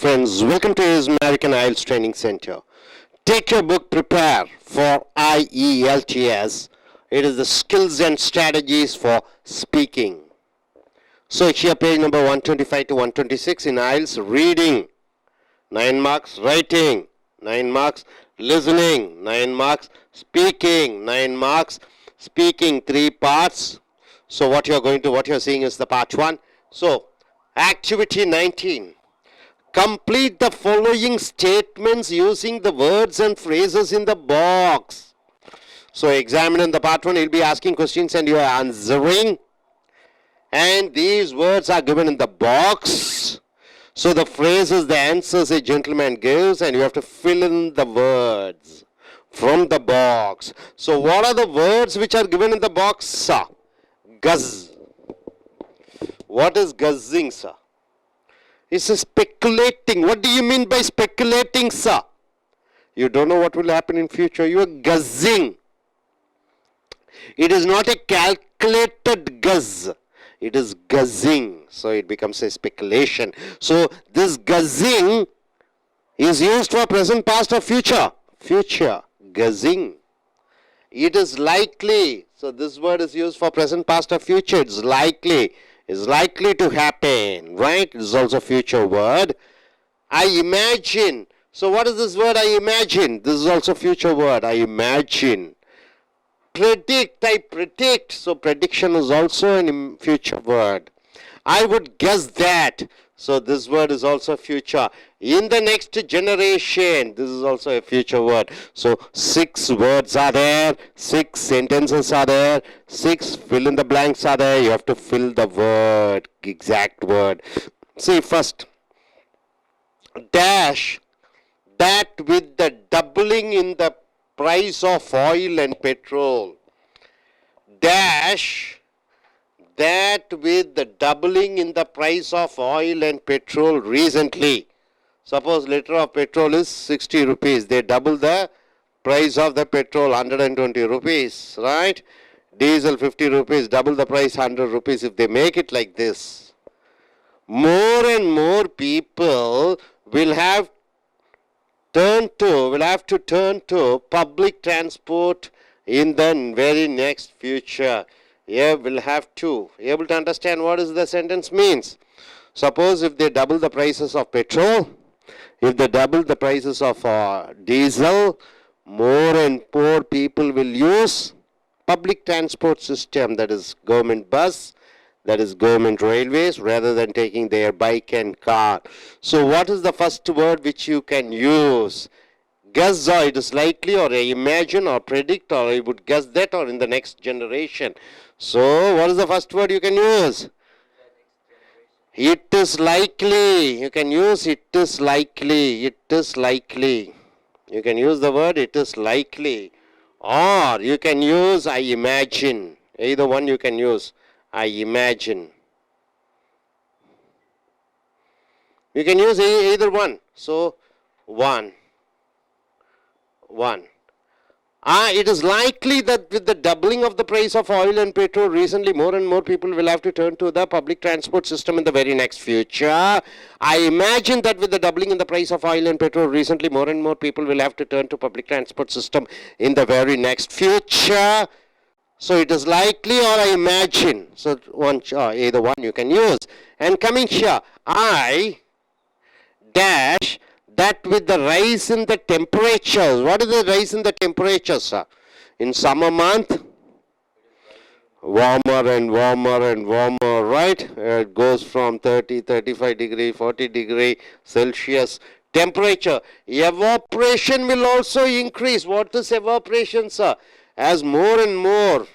friends, welcome to his American I.E.L.T.S Training Center. Take your book, prepare for I.E.L.T.S. It is the skills and strategies for speaking. So here page number 125 to 126 in I.E.L.T.S reading, 9 marks, writing, 9 marks, listening, 9 marks, speaking, 9 marks, speaking 3 parts. So what you're seeing is the part 1. So activity 19. Complete the following statements using the words and phrases in the box. So examine in the part 1, you'll be asking questions and you are answering. And these words are given in the box. So the phrases, the answers a gentleman gives, and you have to fill in the words from the box. So what are the words which are given in the box, sir? Guzz. What is guzzing, sir? It's speculating. What do you mean by speculating, sir? You don't know what will happen in future. You are guzzing. It is not a calculated guzz. It is guzzing. So it becomes a speculation. So this guzzing is used for present, past or future. Future. Guzzing. It is likely. So this word is used for present, past or future. It's likely. Is likely to happen, right? This is also a future word. I imagine. So what is this word, I imagine? This is also a future word, I imagine. Predict, I predict. So prediction is also a future word. I would guess that. So this word is also future. In the next generation, this is also a future word. So 6 words are there, 6 sentences are there, 6 fill in the blanks are there. You have to fill the word, exact word. See first, dash, that with the doubling in the price of oil and petrol. Dash, that with the doubling in the price of oil and petrol recently. Suppose liter of petrol is 60 rupees. They double the price of the petrol, 120 rupees, right? Diesel 50 rupees, double the price, 100 rupees. If they make it like this, more and more people will have to turn to public transport in the very next future. Yeah, will have to able to understand what is the sentence means. Suppose if they double the prices of petrol, if they double the prices of diesel, more and more people will use public transport system, that is government bus, that is government railways, rather than taking their bike and car. So what is the first word which you can use? Guess, or it is likely, or imagine, or predict, or I would guess that, or in the next generation. So what is the first word you can use? It is likely. You can use it is likely. It is likely. You can use the word it is likely. Or you can use I imagine. Either one you can use. I imagine. You can use either one. So one. It is likely that with the doubling of the price of oil and petrol recently, more and more people will have to turn to the public transport system in the very next future. I imagine that with the doubling in the price of oil and petrol recently, more and more people will have to turn to public transport system in the very next future. So it is likely, or I imagine. So either one you can use. And coming here, I dash that with the rise in the temperatures. What is the rise in the temperatures, sir? In summer month, warmer and warmer and warmer, right? It goes from 30, 35 degree, 40 degree Celsius temperature. Evaporation will also increase. What is evaporation, sir? As more and more,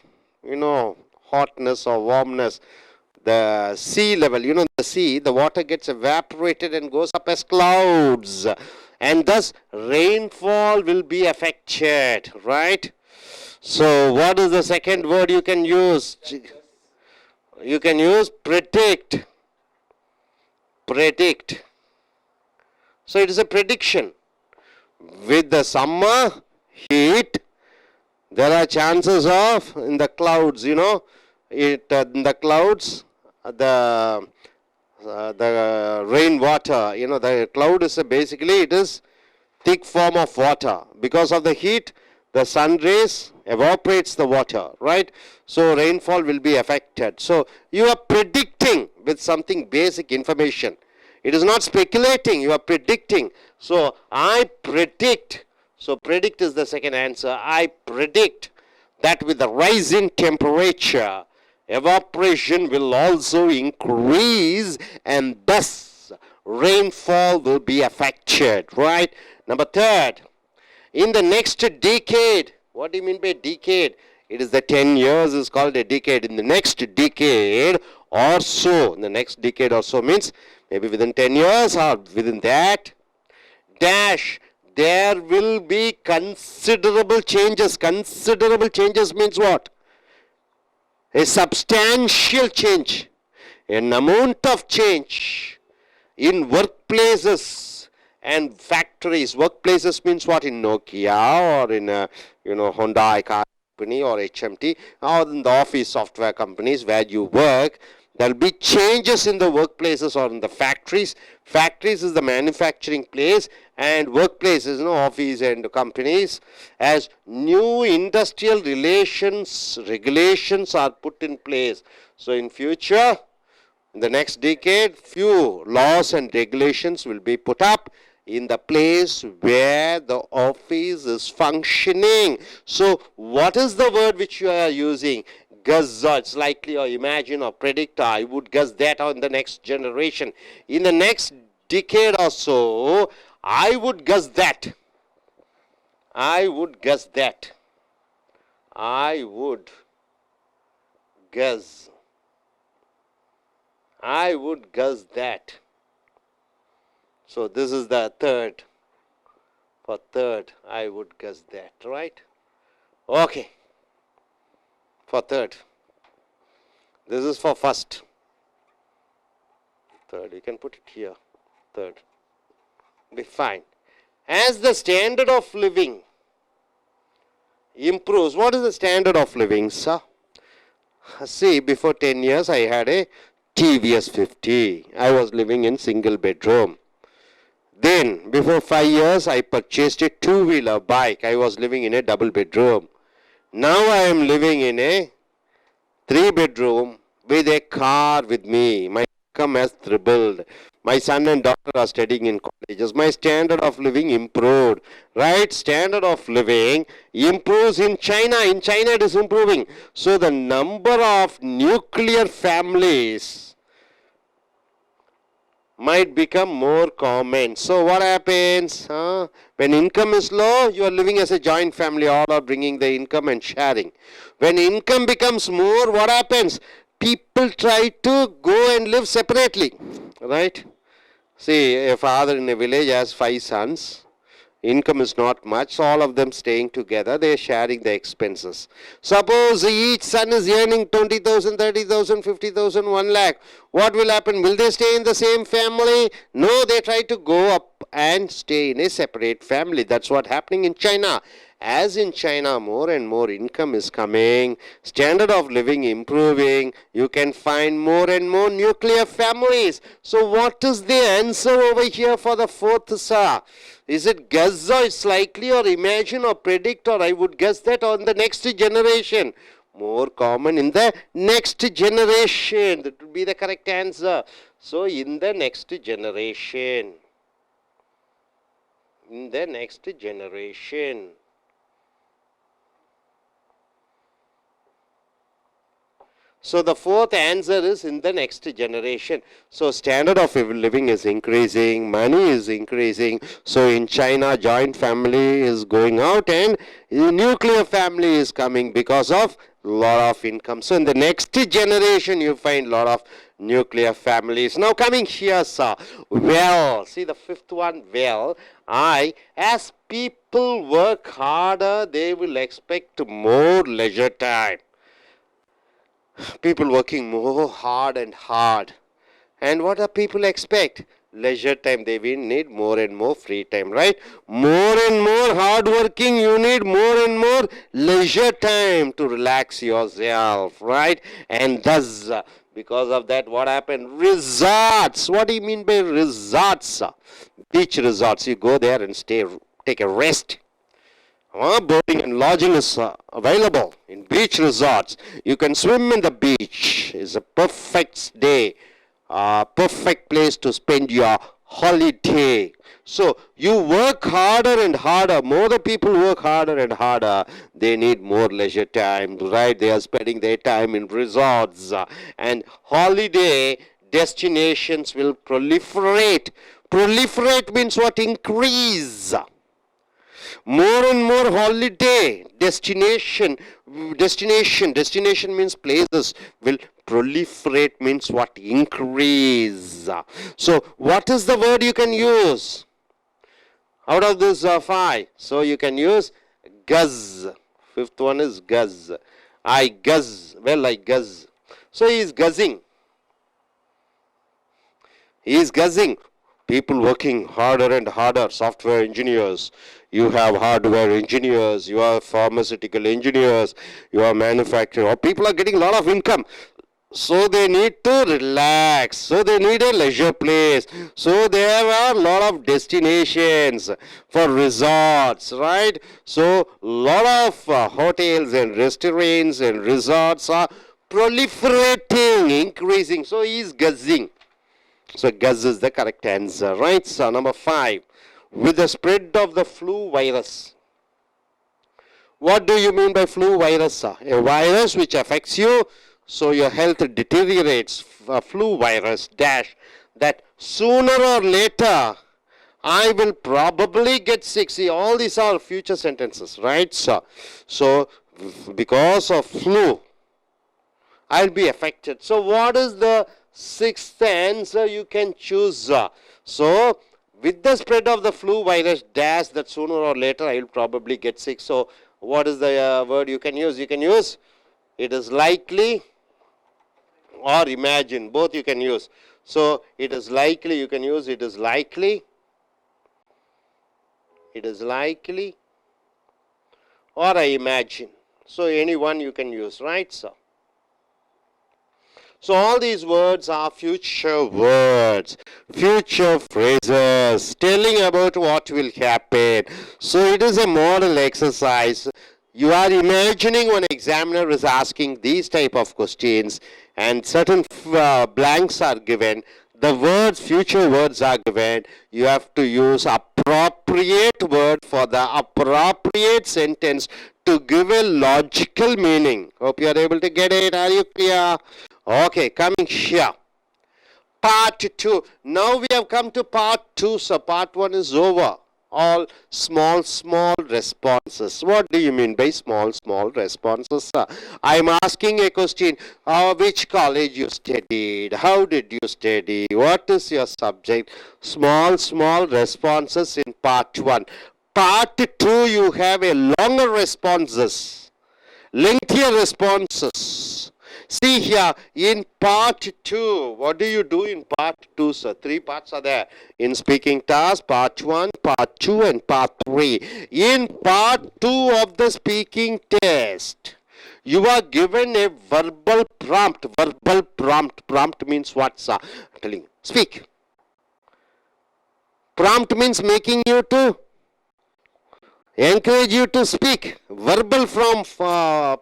hotness or warmness, the sea level, the sea, the water gets evaporated and goes up as clouds. And thus, rainfall will be affected, right? So, what is the second word you can use? You can use predict. Predict. So, it is a prediction. With the summer heat, there are chances of, in the clouds, in the clouds, the the rainwater, the cloud is basically it is thick form of water. Because of the heat, the sun rays evaporates the water, right? So rainfall will be affected. So you are predicting with something basic information. It is not speculating, you are predicting. So I predict. So predict is the second answer. I predict that with the rise in temperature, evaporation will also increase and thus rainfall will be affected, right? Number third, in the next decade, what do you mean by decade? It is the 10 years is called a decade. In the next decade or so, in the next decade or so means maybe within 10 years or within that, dash, there will be considerable changes. Considerable changes means what? A substantial change, an amount of change in workplaces and factories. Workplaces means what? In Nokia or in Honda car company or HMT or in the office software companies where you work. There will be changes in the workplaces or in the factories. Factories is the manufacturing place and workplaces, office and companies. As new industrial regulations are put in place. So in future, in the next decade, few laws and regulations will be put up in the place where the office is functioning. So what is the word which you are using? Guess, it's likely or imagine or predict. I would guess that on the next generation. In the next decade or so, I would guess that. I would guess that. I would guess. I would guess that. So this is the third. For third, I would guess that, right? Okay. For third. This is for first. Third, you can put it here. Third. Be fine. As the standard of living improves, what is the standard of living, sir? See, before 10 years, I had a TVS 50. I was living in single bedroom. Then, before 5 years, I purchased a two-wheeler bike. I was living in a double bedroom. Now I am living in a 3-bedroom with a car with me. My income has tripled. My son and daughter are studying in colleges. My standard of living improved. Right? Standard of living improves in China. In China it is improving. So the number of nuclear families might become more common. So what happens? When income is low, you are living as a joint family, all are bringing the income and sharing. When income becomes more, what happens? People try to go and live separately. Right? See, a father in a village has 5 sons. Income is not much, so all of them staying together, they are sharing the expenses. Suppose each son is earning 20,000, 30,000, 50,000, 1 lakh. What will happen? Will they stay in the same family? No, they try to go up and stay in a separate family. That's what's happening in China. As in China, more and more income is coming, standard of living improving, you can find more and more nuclear families. So what is the answer over here for the fourth, sir? Is it guess or it's likely or imagine or predict or I would guess that on the next generation? More common in the next generation. That would be the correct answer. So in the next generation. In the next generation. So the fourth answer is in the next generation. So standard of living is increasing, money is increasing. So in China, joint family is going out and nuclear family is coming because of lot of income. So in the next generation, you find lot of nuclear families. Now coming here, sir. Well, see the fifth one, well, as people work harder, they will expect more leisure time. People working more hard and hard. And what do people expect? Leisure time. They will need more and more free time, right? More and more hard working, you need more and more leisure time to relax yourself, right? And thus Because of that, what happened? Resorts. What do you mean by resorts? Beach resorts. You go there and stay, take a rest. Boating and lodging is available in beach resorts. You can swim in the beach. It's a perfect day, perfect place to spend your holiday. So you work harder and harder. More the people work harder and harder, they need more leisure time, right? They are spending their time in resorts, and holiday destinations will proliferate. Proliferate means what? Increase. More and more holiday destination means places will proliferate means what? Increase. So what is the word you can use out of this five? So you can use guzz. Fifth one is guzz. I guzz. Well, I guzz. So he is guzzing. He is guzzing. People working harder and harder. Software engineers. You have hardware engineers. You have pharmaceutical engineers. You have manufacturing. People are getting a lot of income. So they need to relax. So they need a leisure place. So there are a lot of destinations for resorts, right? So a lot of hotels and restaurants and resorts are proliferating, increasing. So he is guzzing. So guzz is the correct answer, right? So number 5. With the spread of the flu virus. What do you mean by flu virus? A virus which affects you, so your health deteriorates. Flu virus dash, that sooner or later I will probably get sick. See, all these are future sentences, right? So because of flu, I'll be affected. So what is the sixth answer you can choose? So with the spread of the flu virus dash, that sooner or later I will probably get sick. So what is the word you can use? You can use it is likely or imagine. Both you can use. So it is likely, you can use it is likely. It is likely or I imagine. So any one you can use, right? So all these words are future words, future phrases, telling about what will happen. So it is a model exercise. You are imagining when examiner is asking these type of questions and certain blanks are given. The words, future words are given. You have to use appropriate word for the appropriate sentence to give a logical meaning. Hope you are able to get it. Are you clear? Okay, coming here. Part 2. Now we have come to part 2. So part 1 is over. All small responses. What do you mean by small responses? I am asking a question. Which college you studied? How did you study? What is your subject? Small responses in part 1. Part 2 you have a longer responses. Lengthier responses. See here, in part 2, what do you do in part 2, sir? 3 parts are there. In speaking task, part 1, part 2, and part 3. In part 2 of the speaking test, you are given a verbal prompt. Verbal prompt. Prompt means what, sir? I'm telling you. Speak. Prompt means making you to encourage you to speak. Verbal from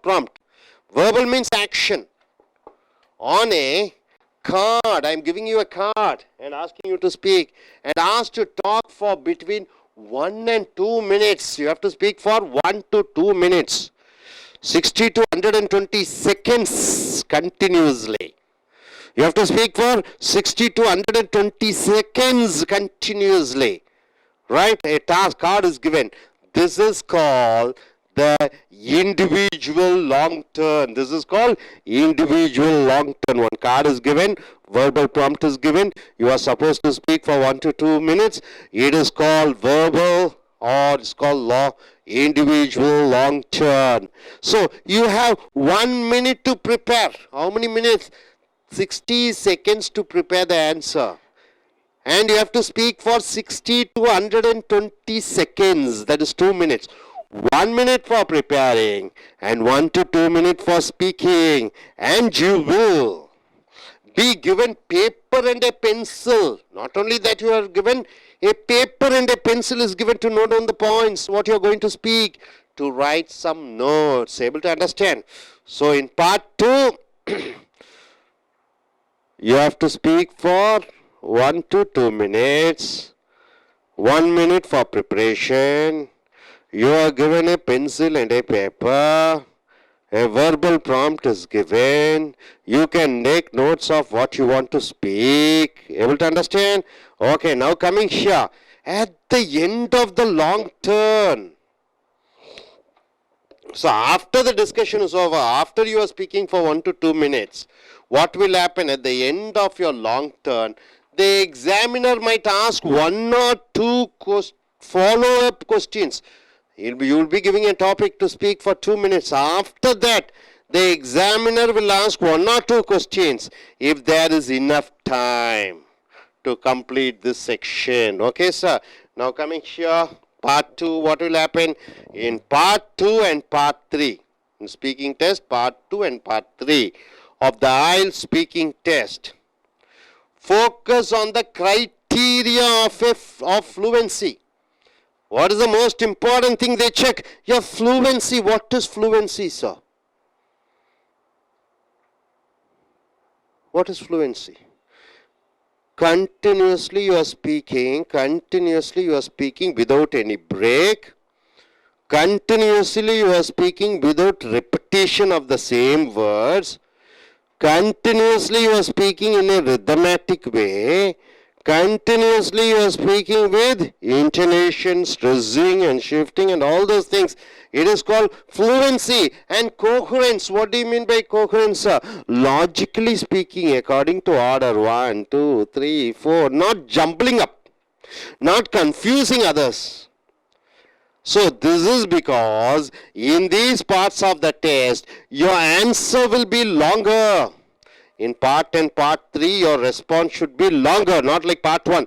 prompt. Verbal means action. On a card, I am giving you a card and asking you to speak and asked to talk for between 1 and 2 minutes. You have to speak for 1 to 2 minutes. 60 to 120 seconds continuously. You have to speak for 60 to 120 seconds continuously. Right? A task card is given. This is called the individual long turn. This is called individual long turn. One card is given, verbal prompt is given. You are supposed to speak for 1 to 2 minutes. It is called verbal or it's called individual long turn. So you have 1 minute to prepare. How many minutes? 60 seconds to prepare the answer. And you have to speak for 60 to 120 seconds. That is 2 minutes. 1 minute for preparing and 1 to 2 minutes for speaking, and you will be given paper and a pencil. Not only that, you are given a paper and a pencil is given to note down the points, what you are going to speak, to write some notes. Able to understand? So in part 2, you have to speak for 1 to 2 minutes. 1 minute for preparation. You are given a pencil and a paper. A verbal prompt is given. You can make notes of what you want to speak. Able to understand? Okay, now coming here. At the end of the long turn. So after the discussion is over, after you are speaking for 1 to 2 minutes, what will happen at the end of your long turn? The examiner might ask 1 or 2 follow-up questions. You will be giving a topic to speak for 2 minutes. After that, the examiner will ask 1 or 2 questions if there is enough time to complete this section. Okay, sir. Now coming here, part 2, what will happen? In part 2 and part 3, in speaking test, part 2 and part 3 of the I.E.L.T.S speaking test, focus on the criteria of fluency. What is the most important thing they check? Your fluency. What is fluency, sir? What is fluency? Continuously you are speaking without any break. Continuously you are speaking without repetition of the same words. Continuously you are speaking in a rhythmatic way. Continuously you are speaking with intonation, stressing and shifting and all those things. It is called fluency. And coherence. What do you mean by coherence? Logically speaking, according to order 1, 2, 3, 4. Not jumbling up. Not confusing others. So this is because in these parts of the test, your answer will be longer. In part and part 3, your response should be longer, not like part 1.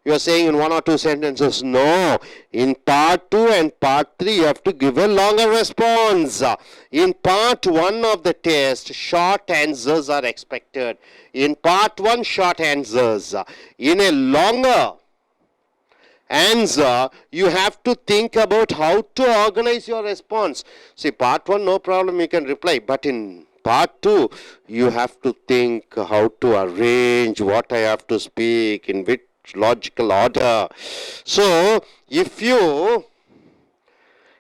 You are saying in 1 or 2 sentences. No. In part 2 and part 3, you have to give a longer response. In part 1 of the test, short answers are expected. In part 1, short answers. In a longer answer, you have to think about how to organize your response. See, part 1, no problem, you can reply. But in part 2, you have to think how to arrange what I have to speak, in which logical order. So, if you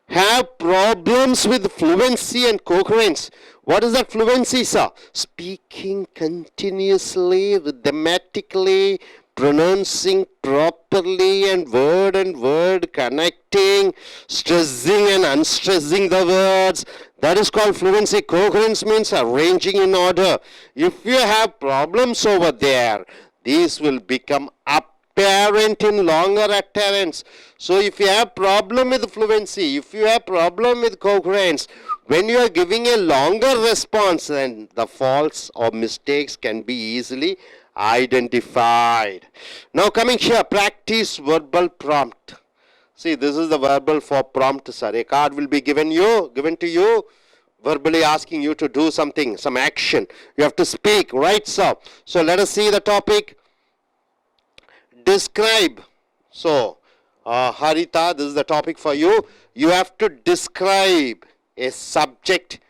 have problems with fluency and coherence, what is that fluency, sir? Speaking continuously, rhythmatically, pronouncing properly and word connecting, stressing and unstressing the words. That is called fluency. Coherence means arranging in order. If you have problems over there, these will become apparent in longer utterance. So if you have problem with fluency, if you have problem with coherence, when you are giving a longer response, then the faults or mistakes can be easily identified. Now coming here, practice verbal prompt. See, this is the verbal for prompt, sir. A card will be given to you, verbally asking you to do something, some action. You have to speak, right, sir? So let us see the topic. Describe. So, Harita, this is the topic for you. You have to describe a subject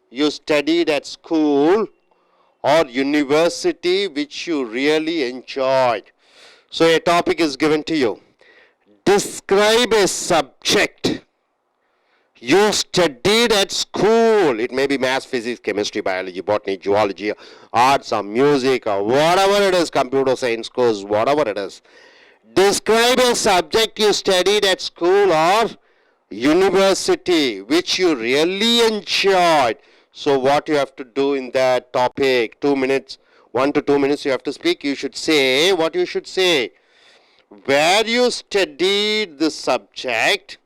you studied at school or university which you really enjoyed. So a topic is given to you. Describe a subject you studied at school. It may be maths, physics, chemistry, biology, botany, zoology, arts, or music, or whatever it is, computer science course, whatever it is. Describe a subject you studied at school or university which you really enjoyed. So what you have to do in that topic, 2 minutes, 1 to 2 minutes you have to speak. You should say what you should say. Where you studied the subject,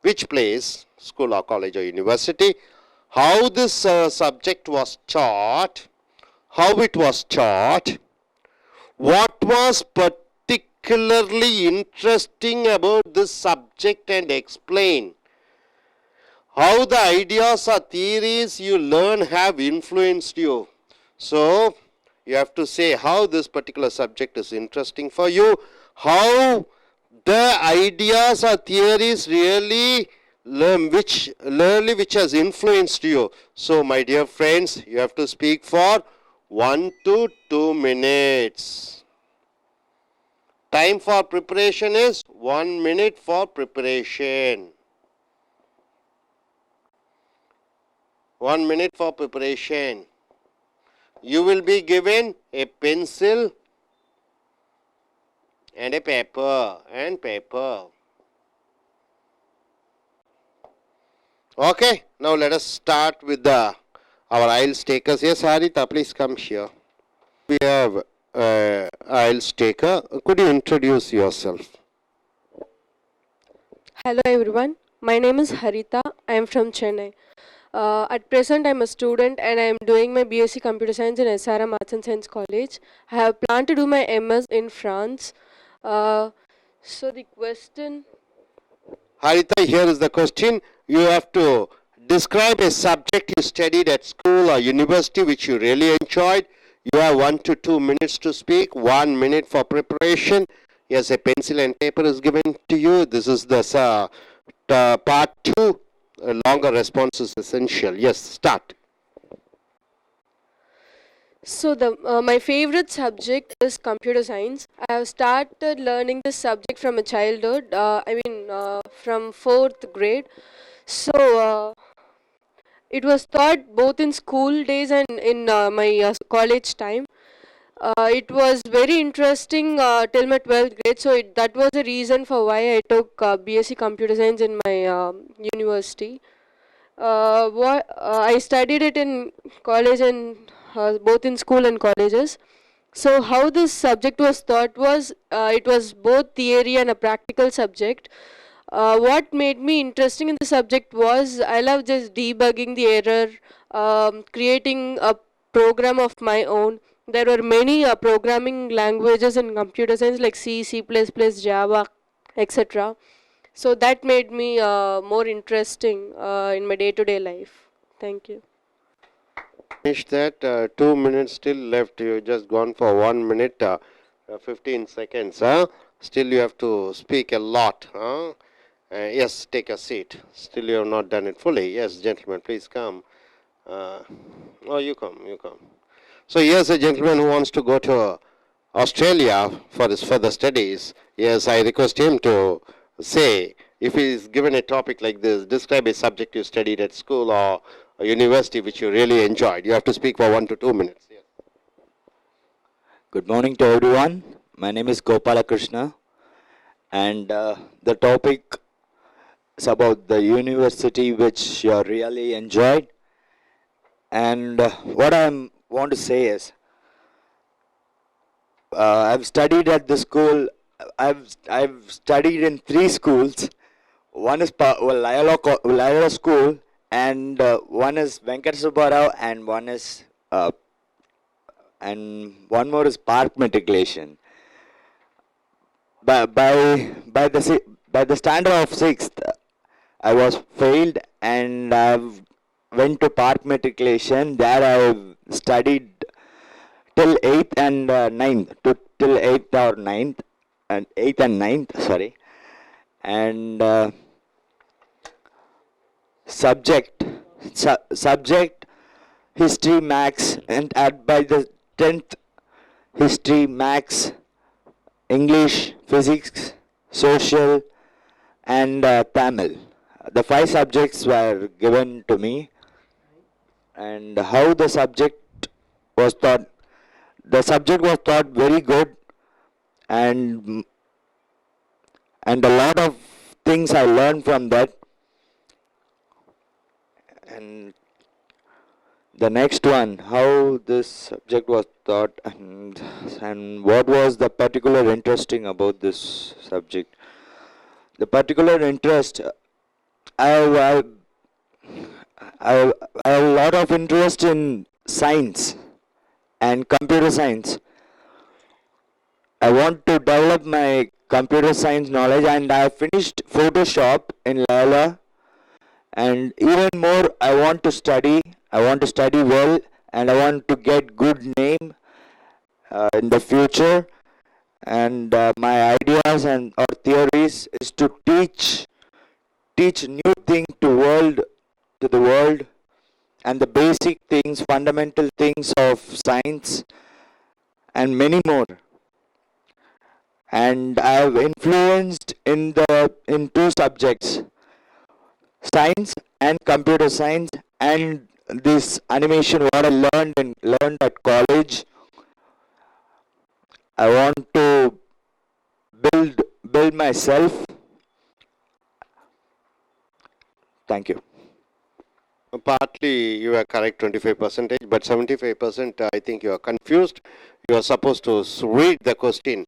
which place, school or college or university, how this subject was taught, how it was taught, what was particularly interesting about this subject and explain. How the ideas or theories you learn have influenced you. So, You have to say how this particular subject is interesting for you, how the ideas or theories really which has influenced you. So my dear friends, you have to speak for 1 to 2 minutes. Time for preparation is 1 minute for preparation. 1 minute for preparation. You will be given a pencil and a paper Okay, now let us start with our I.E.L.T.S takers. Yes, Harita, please come here. We have I.E.L.T.S taker. Could you introduce yourself? Hello everyone, my name is Harita. I am from Chennai. At present, I am a student and I am doing my BSc Computer Science in SRM Arts and Science College. I have planned to do my MS in France. So the question. Harita, here is the question. You have to describe a subject you studied at school or university which you really enjoyed. You have 1 to 2 minutes to speak, 1 minute for preparation. Yes, a pencil and paper is given to you. This is the part 2. A longer response is essential. Yes, start. So my favorite subject is computer science. I have started learning this subject from a childhood. From 4th grade. So it was taught both in school days and in my college time. It was very interesting till my 12th grade, so that was the reason for why I took BSc Computer Science in my university. I studied it in college and both in school and colleges. So how this subject was taught was it was both theory and a practical subject. What made me interesting in the subject was I love just debugging the error, creating a program of my own. There were many programming languages in computer science like C, C++, Java, etc. So that made me more interesting in my day-to-day life. Thank you. Finish that. 2 minutes still left. You just gone for 1 minute, 15 seconds. Still you have to speak a lot. Yes, take a seat. Still you have not done it fully. Yes, gentlemen, please come. You come. So here's a gentleman who wants to go to Australia for his further studies. Yes, I request him to say, if he is given a topic like this, describe a subject you studied at school or a university which you really enjoyed. You have to speak for 1 to 2 minutes. Yes. Good morning to everyone. My name is Gopala Krishna, and the topic is about the university which you really enjoyed. And what I want to say is, I've studied at the school. I've studied in 3 schools. One is Loyola School, and one is Venkat Subbarao, and one more is Park Matriculation. By the standard of 6th, I was failed, and I went to Park Matriculation. There I studied till 8th and 9th, till 8th or 9th, and 8th and 9th, sorry. And subject history, max, and by the 10th, history, max, English, physics, social, and Tamil. The 5 subjects were given to me, and how the subject was taught. The subject was taught very good, and a lot of things I learned from that. And the next one, how this subject was taught, and what was the particular interesting about this subject. The particular interest, I have a lot of interest in science and computer science. I want to develop my computer science knowledge, and I finished Photoshop in Loyola. And even more, I want to study well, and I want to get good name, in the future, and my ideas and or theories is to teach new thing to the world, and the basic things, fundamental things of science, and many more. And I have influenced in two subjects, science and computer science, and this animation what I learned at college. I want to build myself. Thank you. Partly you are correct 25%, but 75% I think you are confused. You are supposed to read the question.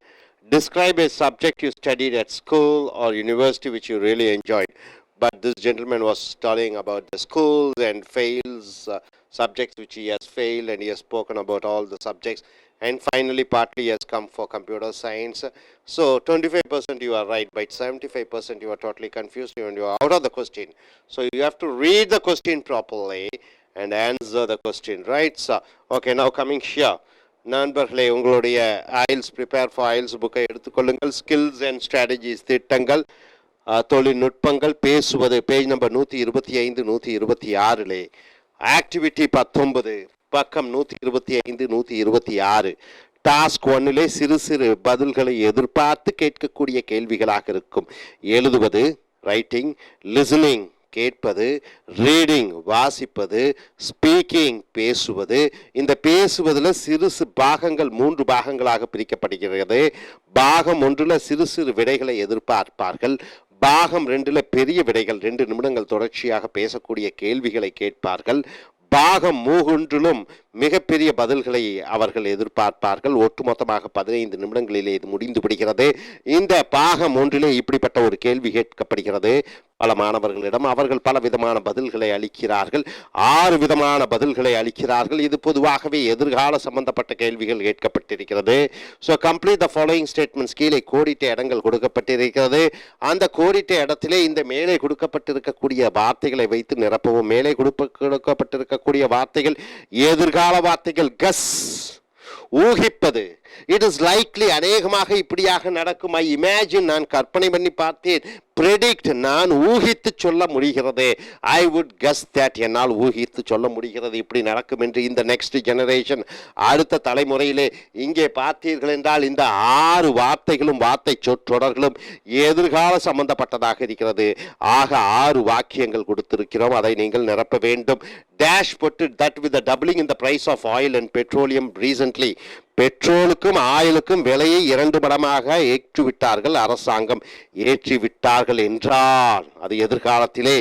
Describe a subject you studied at school or university which you really enjoyed. But this gentleman was studying about the schools and fails, subjects which he has failed, and he has spoken about all the subjects. And finally, partly he has come for computer science. So 25% you are right, but 75% you are totally confused and you are out of the question. So you have to read the question properly and answer the question, right? So, okay, now coming here. நண்பர்களே, உங்களுடைய ஐஎல்ஸ் prepare for ஐஎல்ஸ் புக்கை எடுத்துக்கொள்ளுங்கள். Skills and strategies, திட்டங்கள், தொழில்நுட்பங்கள், பேசுவது, page number 125 126, activity 19, பக்கம் 125 126. Task 1 சிறு சிறு பதில்களை எதிர்பார்த்து கேட்கக்கூடிய கேள்விகளாக இருக்கும். எழுதுவது ரைட்டிங், லிசனிங் கேட்பது, ரீடிங் வாசிப்பது, ஸ்பீக்கிங் பேசுவது. இந்த பேசுவதில் சிறு சிறு பாகங்கள் 3 பாகங்களாக பிரிக்கப்படுகிறது. பாகம் 1 சிறு சிறு விடைகளை எதிர்பார்ப்பார்கள். பாகம் 2 பெரிய விடைகள், 2 நிமிடங்கள் தொடர்ச்சியாக பேசக்கூடிய கேள்விகளை கேட்பார்கள். பாகம் 3 மிகப்பெரிய பதில்களை அவர்கள் எதிர்பார்ப்பார்கள். ஒட்டுமொத்தமாக 15 நிமிடங்களிலே இது முடிந்து விடுகிறது. இந்த பாகம் 1 இப்படிப்பட்ட ஒரு கேள்வி கேட்கப்படுகிறது பல மாணவர்களிடம். அவர்கள் பல விதமான பதில்களை அளிக்கிறார்கள். 6 விதமான பதில்களை அளிக்கிறார்கள். இது பொதுவாகவே எதிர்கால சம்பந்தப்பட்ட கேள்விகள் கேட்கப்பட்டிருக்கிறது. So complete the following statements. கீழே கோடிட்ட இடங்கள் கொடுக்கப்பட்டிருக்கிறது. அந்த கோடிட்ட இடத்திலே இந்த மேலே கொடுக்கப்பட்டிருக்கக்கூடிய வார்த்தைகளை வைத்து நிரப்பவும். மேலே கொடுக்கப்பட்டிருக்கக்கூடிய வார்த்தைகள் எதிர்கால வார்த்தைகள். கஸ் ஊகிப்பது. இட் இஸ் லைக்லி அநேகமாக இப்படியாக நடக்கும். ஐ இமேஜின் நான் கற்பனை பண்ணி பார்த்தேன். ப்ரெடிக்ட் நான் ஊகித்து சொல்ல முடிகிறது. ஐ வுட் கஸ் தட் என்னால் ஊகித்து சொல்ல முடிகிறது இப்படி நடக்கும் என்று. இந்த நெக்ஸ்ட் ஜெனரேஷன் அடுத்த தலைமுறையிலே இங்கே பார்த்தீர்கள் என்றால் இந்த 6 வார்த்தைகளும் வார்த்தை சொற்றொடர்களும் எதிர்கால சம்பந்தப்பட்டதாக இருக்கிறது. ஆக 6 வாக்கியங்கள் கொடுத்திருக்கிறோம். அதை நீங்கள் நிரப்ப வேண்டும். டேஷ் போட்டு that with the doubling in the price of oil and petroleum recently. பெட்ரோலுக்கும் ஆயிலுக்கும் விலையை 2 மடமாக ஏற்றிவிட்டார்கள், அரசாங்கம் ஏற்றிவிட்டார்கள் என்றால் அது எதிர்காலத்திலே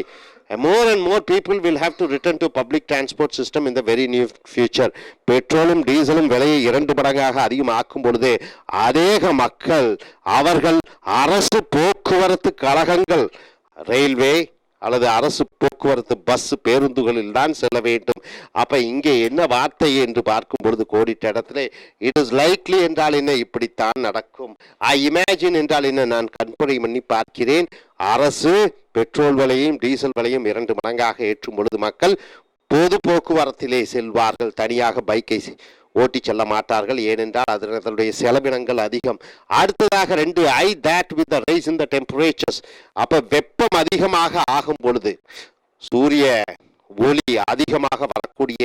more and more people will have to return to public transport system in the very near future. பெட்ரோலும் டீசலும் விலையை 2 மடங்காக அதிகமாக்கும் பொழுது அநேக மக்கள் அவர்கள் அரசு போக்குவரத்து கழகங்கள், ரயில்வே அல்லது அரசு போக்குவரத்து பஸ் பேருந்துகளில் தான் செல்ல வேண்டும். அப்ப இங்கே என்ன வார்த்தை என்று பார்க்கும் பொழுது கோடிட்ட இடத்துல இட் இஸ் லைக்லி என்றால் என்ன, இப்படித்தான் நடக்கும். ஐ இமேஜின் என்றால் என்ன, நான் கற்பனை பண்ணி பார்க்கிறேன். அரசு பெட்ரோல் விலையும் டீசல் விலையும் 2 மடங்காக ஏற்றும் பொழுது மக்கள் பொது போக்குவரத்திலே செல்வார்கள். தனியாக பைக்கை ஓட்டி செல்ல மாட்டார்கள். ஏனென்றால் அதனுடைய செலவினங்கள் அதிகம். அடுத்ததாக 2 I that with the rise in the temperatures. அப்ப வெப்பம் அதிகமாக ஆகும் பொழுது, சூரிய ஒளி அதிகமாக வரக்கூடிய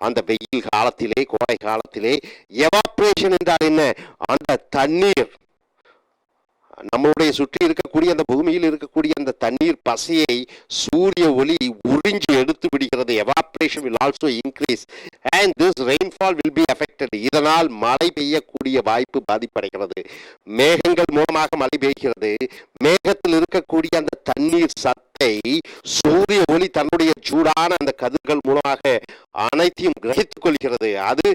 அந்த வெயில் காலத்திலே, கோடை காலத்திலே, எவாப்ரேஷன் என்றால் என்ன, அந்த தண்ணீர் நம்மளுடைய சுற்றி இருக்கக்கூடிய அந்த பூமியில் இருக்கக்கூடிய அந்த தண்ணீர் பசையை சூரிய ஒளி உறிஞ்சி எடுத்து விடுகிறது. Evaporation will also increase and this rainfall will be affected. இதனால் மழை பெய்யக்கூடிய வாய்ப்பு பாதிப்படைகிறது. மேகங்கள் மூலமாக மழை பெய்கிறது. மேகத்தில் இருக்கக்கூடிய அந்த தண்ணீர் சத்தை சூரிய ஒளி தன்னுடைய சூடான அந்த கதிர்கள் மூலமாக அனைத்தையும் கிரகித்துக் கொள்கிறது. அது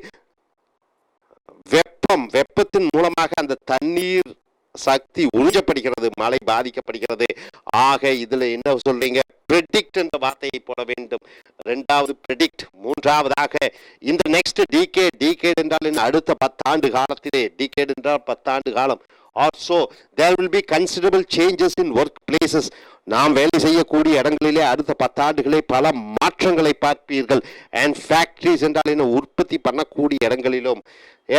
வெப்பத்தின் மூலமாக அந்த தண்ணீர் சக்தி உறிஞ்சப்படுகிறது, மழை பாதிக்கப்படுகிறது. ஆக இதுல என்ன சொல்றீங்க? predict என்ற வார்த்தையை போட வேண்டும். இரண்டாவது predict. மூன்றாவதாக இந்த நெக்ஸ்ட் decade என்றால் என்ன? அடுத்த 10 ஆண்டு காலத்திலே, decade என்றால் 10 ஆண்டு காலம். Also there will be considerable changes in workplaces. நாம் வேலை செய்யக்கூடிய இடங்களிலே அடுத்த 10 ஆண்டுகளே பல மாற்றங்களை பார்ப்பீர்கள். and factories என்றால் என்ன? உற்பத்தி பண்ணக்கூடிய இடங்களிலும்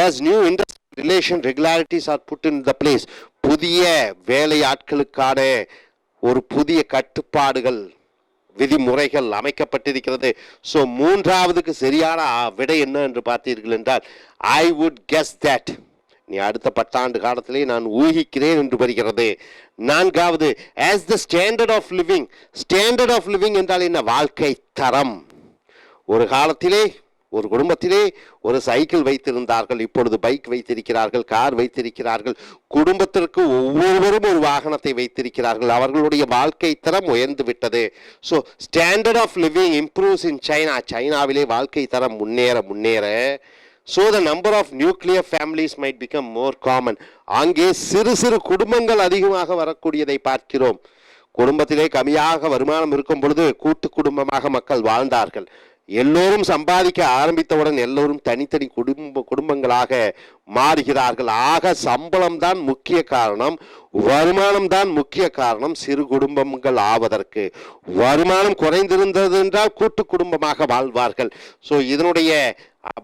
as new industry relation regularities are put in the place. புதிய வேலை ஆட்களுக்கான ஒரு புதிய கட்டுப்பாடுகள், விதிமுறைகள் அமைக்கப்பட்டிருக்கிறது. ஸோ மூன்றாவதுக்கு சரியான விடை என்ன என்று பார்த்தீர்கள் என்றால் ஐ வுட் கெஸ் தட், நீ அடுத்த 10 ஆண்டு காலத்திலே நான் ஊகிக்கிறேன் என்று வருகிறது. நான்காவது as the standard of living. Standard of living என்றால் என்ன? வாழ்க்கை தரம். ஒரு காலத்திலே ஒரு குடும்பத்திலே ஒரு சைக்கிள் வைத்திருந்தார்கள், இப்பொழுது பைக் வைத்திருக்கிறார்கள், கார் வைத்திருக்கிறார்கள். குடும்பத்திற்கு ஒவ்வொருவரும் ஒரு வாகனத்தை வைத்திருக்கிறார்கள். அவர்களுடைய வாழ்க்கை தரம் உயர்ந்து விட்டது. So standard of living improves in China. சைனாவிலே வாழ்க்கை தரம் முன்னேற so the number of nuclear families might become more common. அங்கே சிறு சிறு குடும்பங்கள் அதிகமாக வரக்கூடியதை பார்க்கிறோம். குடும்பத்திலே கம்மியாக வருமானம் இருக்கும் பொழுது கூட்டு குடும்பமாக மக்கள் வாழ்ந்தார்கள். எல்லோரும் சம்பாதிக்க ஆரம்பித்தவுடன் எல்லோரும் தனித்தனி குடும்பங்களாக மாறுகிறார்கள். ஆக சம்பளம் தான் முக்கிய காரணம், வருமானம் தான் முக்கிய காரணம் சிறு குடும்பங்கள் ஆவதற்கு. வருமானம் குறைந்திருந்தது என்றால் கூட்டு குடும்பமாக வாழ்வார்கள். ஸோ இதனுடைய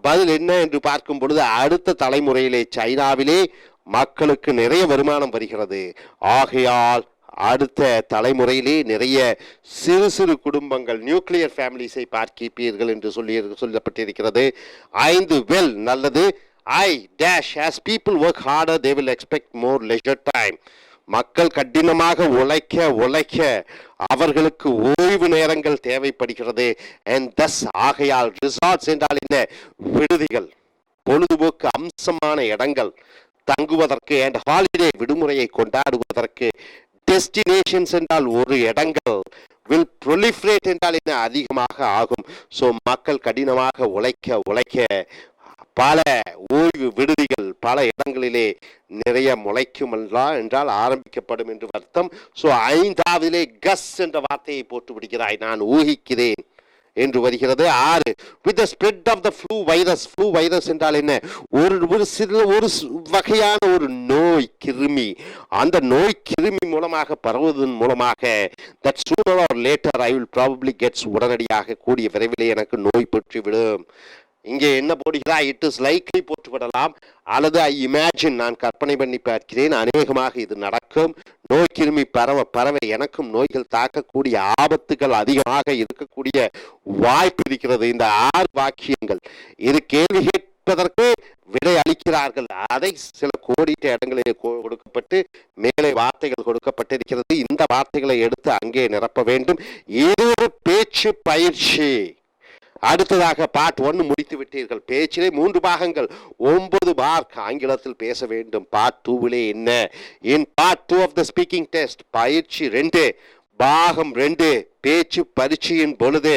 பதில் என்ன என்று பார்க்கும் பொழுது அடுத்த தலைமுறையிலே சைனாவிலே மக்களுக்கு நிறைய வருமானம் வருகிறது. ஆகையால் அடுத்த தலைமுறையிலே நிறைய சிறு சிறு குடும்பங்கள், நியூக்ளியர் ஃபேமிலிஸை பார்ப்பீர்கள் என்று சொல்லப்பட்டிருக்கிறது. 5 வெல் நல்லது. I dash as people work harder they will expect more leisure time. மக்கள் கடினமாக உழைக்க அவர்களுக்கு ஓய்வு நேரங்கள் தேவைப்படுகிறது. and thus ஆகையால் ரிசார்ட்ஸ் என்றால் என்ன? விடுதிகள், பொழுதுபோக்கு அம்சமான இடங்கள் தங்குவதற்கு, and ஹாலிடே விடுமுறையை கொண்டாடுவதற்கு. டெஸ்டினேஷன்ஸ் என்றால் ஒரு இடங்கள், will proliferate என்றால் என்ன? அதிகமாக ஆகும். ஸோ மக்கள் கடினமாக உழைக்க பல ஓய்வு விடுதிகள் பல இடங்களிலே நிறைய முளைக்கும் என்றால் ஆரம்பிக்கப்படும் என்று அர்த்தம். ஸோ 5ஆவதிலே கஸ் என்ற வார்த்தையை போட்டு விடுகிறாய், நான் ஊகிக்கிறேன் என்று வருகிறது. 6 with the spread of the flu virus என்றால் என்ன? ஒரு வகையான ஒரு நோய் கிருமி. அந்த நோய் கிருமி மூலமாக பரவுவதன் மூலமாக that sooner or later I will probably get, உடனடியாக கூடிய விரைவிலே எனக்கு நோய் பெற்றுவிடும். இங்கே என்ன போடுகிறாய்? இட் இஸ் லைக்லி போட்டு விடலாம், அல்லது ஐ இமேஜின், நான் கற்பனை பண்ணி பார்க்கிறேன், அநேகமாக இது நடக்கும். நோய் கிருமி பரவ எனக்கும் நோய்கள் தாக்கக்கூடிய ஆபத்துகள் அதிகமாக இருக்கக்கூடிய வாய்ப்பு இருக்கிறது. இந்த 6 வாக்கியங்கள் இது கேள்வி கேட்பதற்கு விடை அளிக்கிறார்கள். அதை சில கோடிட்ட இடங்களில் கொடுக்கப்பட்டு மேலே வார்த்தைகள் கொடுக்கப்பட்டிருக்கிறது. இந்த வார்த்தைகளை எடுத்து அங்கே நிரப்ப வேண்டும். இது ஒரு பேச்சு பயிற்சி. அடுத்ததாக பார்ட் 1 முடித்து விட்டீர்கள். பேச்சிலே 3 பாகங்கள், 9 மார்க் ஆங்கிலத்தில் பேச வேண்டும். பார்ட் 2விலே என்ன? In part 2 of the speaking test, பயிற்சி 2 பாகம் 2 பேச்சு பரீட்சையின் பொழுது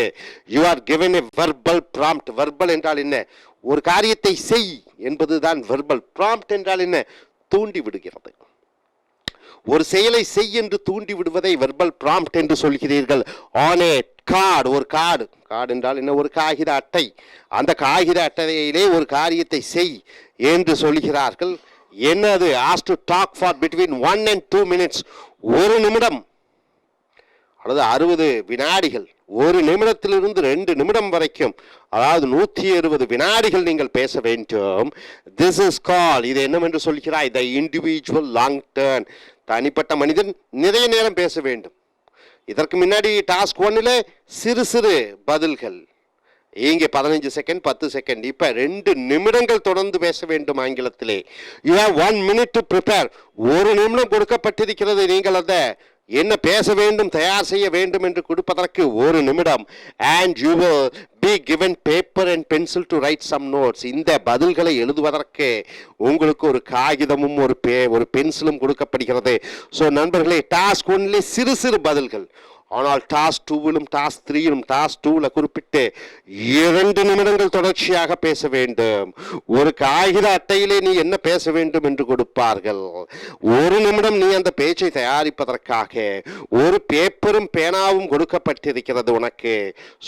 you are given a verbal prompt. Verbal என்றால் என்ன? ஒரு காரியத்தை செய் என்பதுதான் வெர்பல். ப்ராம்ப்ட் என்றால் என்ன? தூண்டி விடுகிறது. ஒரு செயலை செய் என்று தூண்டி விடுவதை வெர்பல் ப்ராம்ப்ட் என்று சொல்கிறீர்கள். ஆன் ஏ கார்டு, ஒரு கார்டு என்றால் என்ன? ஒரு காகித அட்டை. அந்த காகித அட்டையிலே ஒரு காரியத்தை செய் என்று சொல்கிறார்கள். என்னது? Ask to talk for between 1 and 2 minutes. 1 நிமிடம் அல்லது 60 வினாடிகள், 1 நிமிடத்திலிருந்து 2 நிமிடம் வரைக்கும், அதாவது 160 வினாடிகள் நீங்கள் பேச வேண்டும். திஸ் இஸ் கால், இது என்னவென்று சொல்கிறாய்? The individual long turn. தனிப்பட்ட மனிதன் நிறைய நேரம் பேச வேண்டும். இதற்கு முன்னாடி டாஸ்க் 1ல் சிறு சிறு பதில்கள், இங்கே 15 செகண்ட் 10 செகண்ட், இப்போ 2 நிமிடங்கள் தொடர்ந்து பேச வேண்டும் ஆங்கிலத்திலே. You have 1 minute to prepare. 1 நிமிடம் கொடுக்கப்பட்டிருக்கிறது. நீங்கள் அதை என்ன பேச வேண்டும், தயார் செய்ய வேண்டும் என்று கொடுப்பதற்கு 1 நிமிடம். And you will be given paper and pencil to write some notes. இந்த பதில்களை எழுதுவதற்கு உங்களுக்கு ஒரு காகிதமும் ஒரு பென்சிலும் கொடுக்கப்படுகிறது. ஸோ நண்பர்களே, டாஸ்க் ஒன்லி சிறு சிறு பதில்கள். ஆனால் டாஸ்க் 2விலும் டாஸ்க் 3யிலும் டாஸ்க் 2ல குறிப்பிட்டு 2 நிமிடங்கள் தொடர்ச்சியாக பேச வேண்டும். ஒரு காகித அட்டையிலே நீ என்ன பேச வேண்டும் என்று கொடுப்பார்கள். 1 நிமிடம் நீ அந்த பேச்சை தயாரிப்பதற்காக ஒரு பேப்பரும் பேனாவும் கொடுக்கப்பட்டிருக்கிறது உனக்கு.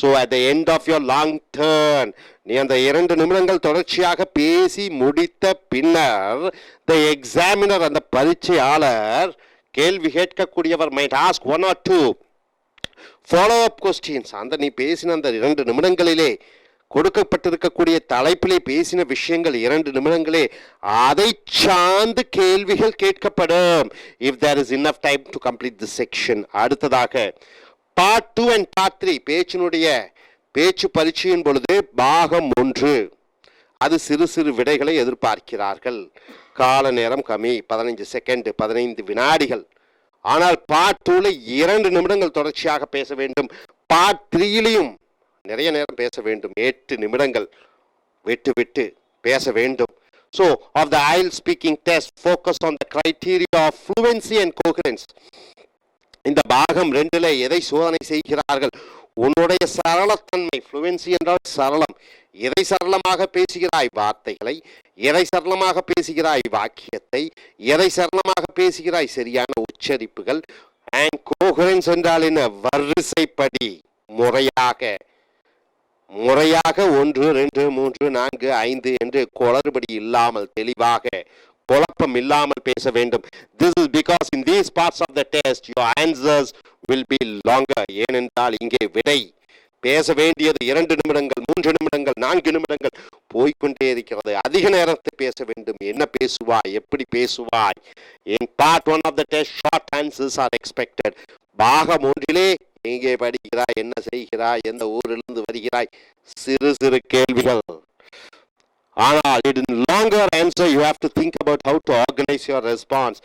So at the end of your long turn நீ அந்த 2 நிமிடங்கள் தொடர்ச்சியாக பேசி முடித்த பின்னர் த எக்ஸாமினர், அந்த பரீட்சையாளர், கேள்வி கேட்கக்கூடியவர் might ask 1 or 2 follow up questions. அந்த நீ பேசின அந்த 2 நிமிடங்களிலே கொடுக்கப்பட்டிருக்கக்கூடிய தலைப்பிலே பேசின விஷயங்கள் 2 நிமிடங்களே அதை சார்ந்து கேள்விகள் கேட்கப்படும். If there is enough time to complete the section. அடுத்ததாக பார்ட் 2 அண்ட் பார்ட் 3 பேச்சு பரீட்சையின் பொழுது பாகம் 1 அது சிறு சிறு விடைகளை எதிர்பார்க்கிறார்கள். கால நேரம் கம்மி, 15 செகண்ட், 15 வினாடிகள். ஆனால் பார்ட் 2ல 2 நிமிடங்கள் தொடர்ச்சியாக பேச வேண்டும். பார்ட் 3லையும் நிறைய நேரம் பேச வேண்டும். 8 நிமிடங்கள் விட்டு பேச வேண்டும். So of the I.E.L.T.S speaking test focus on the criteria of fluency and coherence. இந்த பாகம் 2ல எதை சோதனை செய்கிறார்கள்? உன்னுடைய சரளத்தன்மை. ஃப்ளூவன்சி என்றால் சரளம். எதை சரளமாக பேசுகிறாய் வார்த்தைகளை, எதை சரளமாக பேசுகிறாய் வாக்கியத்தை, எதை சரளமாக பேசுகிறாய் சரியான உச்சரிப்புகள். அண்ட் கோஹரன்ஸ் என்றால் என்ன? வரிசைப்படி முறையாக 1 2 3 4 5 என்று குளறுபடி இல்லாமல் தெளிவாக குழப்பம் இல்லாமல் பேச வேண்டும். This is because in these parts of the test your answers will be longer. ஏனென்றால் இங்கே விடை பேச வேண்டியது 2 நிமிடங்கள், 3 நிமிடங்கள், 4 நிமிடங்கள் போய்கொண்டே இருக்கிறது. அதிக நேரத்தை பேச வேண்டும். என்ன பேசுவாய், எப்படி பேசுவாய். In part 1 of the test short answers are expected. பாகம் 1லே எங்கே படிக்கிறாய், என்ன செய்கிறாய், எந்த ஊரிலிருந்து வருகிறாய், சிறு சிறு கேள்விகள். ஆனால் in longer answer you have to think about how to organize your response.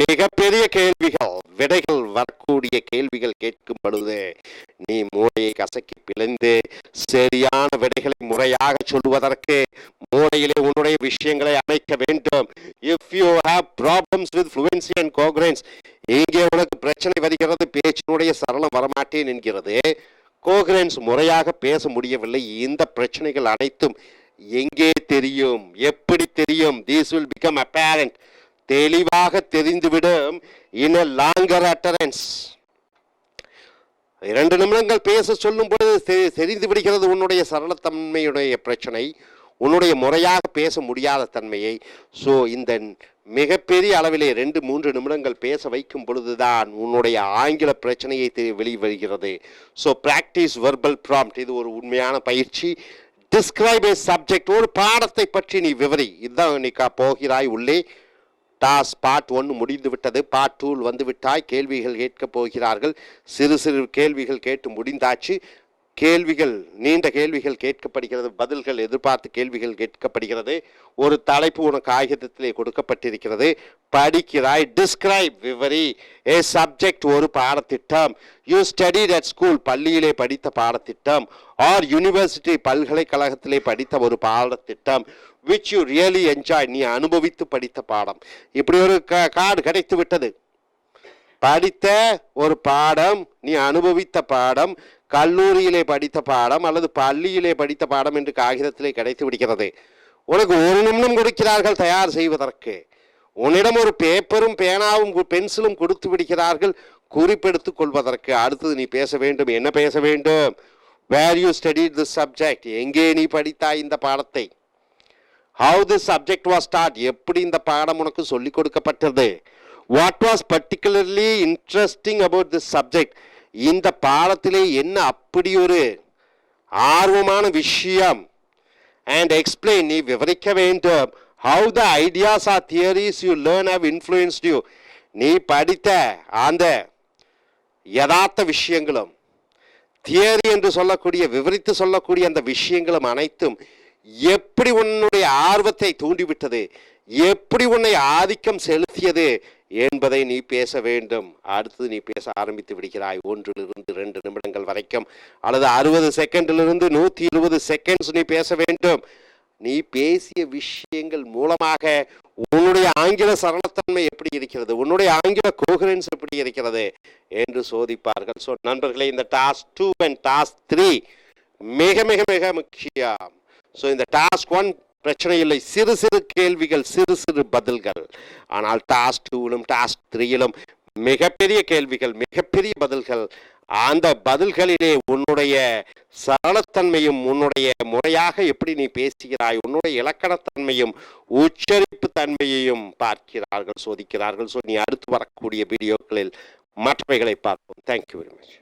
மிகப்பெரிய கேள்விகள், விடைகள் வரக்கூடிய கேள்விகள் கேட்கும் பொழுது நீ மூளையை கசக்கி பிளந்து சரியான விடைகளை முறையாக சொல்வதற்கு மூளையிலே உன்னுடைய விஷயங்களை அமைக்க வேண்டும். If you have problems with fluency and coherence, இங்கே உனக்கு பிரச்சனை வருகிறது, பேச்சினுடைய சரளம் வரமாட்டேன் என்கிறது, கோஹரன்ஸ் முறையாக பேச முடியவில்லை, இந்த பிரச்சனைகள் அனைத்தும் எங்கே தெரியும், எப்படி தெரியும்? This will become apparent. தெளிவாக தெரிந்துவிடும் in a longer utterance. 2 நிமிடங்கள் பேச சொல்லும் பொழுது தெரிந்து விடுகிறது உன்னுடைய சரளத்தன்மையுடைய பிரச்சனை, உன்னுடைய முறையாக பேச முடியாத தன்மையை. ஸோ இந்த மிகப்பெரிய அளவிலே 2-3 நிமிடங்கள் பேச வைக்கும் பொழுதுதான் உன்னுடைய ஆங்கில பிரச்சனையை வெளிவருகிறது. ஸோ ப்ராக்டிஸ் வெர்பல் ப்ராம்ப்ட், இது ஒரு உண்மையான பயிற்சி. டிஸ்கிரைப் ஏ சப்ஜெக்ட், ஒரு பாடத்தை பற்றி நீ விவரி. இதுதான் நீ போகிறாய் உள்ளே. டாஸ் பார்ட் 1 முடிந்து விட்டது, பார்ட் 2 வந்து விட்டாய். கேள்விகள் கேட்கப் போகிறார்கள். சிறு சிறு கேள்விகள் கேட்டு முடிந்தாச்சு. கேள்விகள், நீண்ட கேள்விகள் கேட்கப்படுகிறது, பதில்கள் எதிர்பார்த்து கேள்விகள் கேட்கப்படுகிறது. ஒரு தலைப்பு உனக்கு காகிதத்திலே கொடுக்கப்பட்டிருக்கிறது, படிக்கிறாய். டிஸ்கிரைப், விவரி. ஏ சப்ஜெக்ட், ஒரு பாடத்திட்டம். யூ ஸ்டடிட் அட் ஸ்கூல், பள்ளியிலே படித்த பாடத்திட்டம். ஆர் யூனிவர்சிட்டி, பல்கலைக்கழகத்திலே படித்த ஒரு பாடத்திட்டம். which you really enjoy, நீ அனுபவித்து படித்த பாடம். இப்படி ஒரு கார்டு கிடைத்து விட்டது. படித்த ஒரு பாடம், நீ அனுபவித்த பாடம், கல்லூரியிலே படித்த பாடம் அல்லது பள்ளியிலே படித்த பாடம் என்று காகிதத்திலே கிடைத்து விடுகிறது. உனக்கு 1 நிமிடம் கொடுக்கிறார்கள் தயார் செய்வதற்கு. உன்னிடம் ஒரு பேப்பரும் பேனாவும் பென்சிலும் கொடுத்து விடுகிறார்கள் குறிப்பெடுத்துக் கொள்வதற்கு. அடுத்தது நீ பேச வேண்டும். என்ன பேச வேண்டும்? where you studied this subject, எங்கே நீ படித்தாய் இந்த பாடத்தை. how this subject was taught, எப்படி இந்த பாடம் உனக்கு சொல்லிக் கொடுக்கப்பட்டது. what was particularly interesting about this subject, இந்த பாடத்திலே என்ன அப்படி ஒரு ஆர்வமான விஷயம். and explain, நீ விவரிக்க வேண்டும். how the ideas or theories you learn have influenced you, நீ படித்த அந்த யதார்த்த விஷயங்களும் தியரி என்று சொல்லக்கூடிய விவரித்து சொல்லக்கூடிய அந்த விஷயங்களும் அனைத்தும் எப்படி உன்னுடைய ஆர்வத்தை தூண்டிவிட்டது, எப்படி உன்னை ஆதிக்கம் செலுத்தியது என்பதை நீ பேச வேண்டும். அடுத்து நீ பேச ஆரம்பித்து விடுகிறாய். 1 to 2 நிமிடங்கள் வரைக்கும், அல்லது 60 செகண்டிலிருந்து 120 செகண்ட்ஸ் நீ பேச வேண்டும். நீ பேசிய விஷயங்கள் மூலமாக உன்னுடைய ஆங்கில சரளத்தன்மை எப்படி இருக்கிறது, உன்னுடைய ஆங்கில கோஹரன்ஸ் எப்படி இருக்கிறது என்று சோதிப்பார்கள். ஸோ நண்பர்களே, இந்த டாஸ்க் 2 and டாஸ்க் 3 மிக மிக மிக முக்கியம். ஸோ இந்த டாஸ்க் 1 பிரச்சனை இல்லை, சிறு சிறு கேள்விகள், சிறு சிறு பதில்கள். ஆனால் டாஸ்க் 2லும் டாஸ்க் 3லும் மிகப்பெரிய கேள்விகள், மிகப்பெரிய பதில்கள். அந்த பதில்களிலே உன்னுடைய சரளத்தன்மையும், உன்னுடைய முறையாக எப்படி நீ பேசுகிறாய், உன்னுடைய இலக்கணத்தன்மையும் உச்சரிப்பு தன்மையையும் பார்க்கிறார்கள், சோதிக்கிறார்கள். ஸோ நீ அடுத்து வரக்கூடிய வீடியோக்களில் மற்றவைகளை பார்ப்போம். Thank you very much.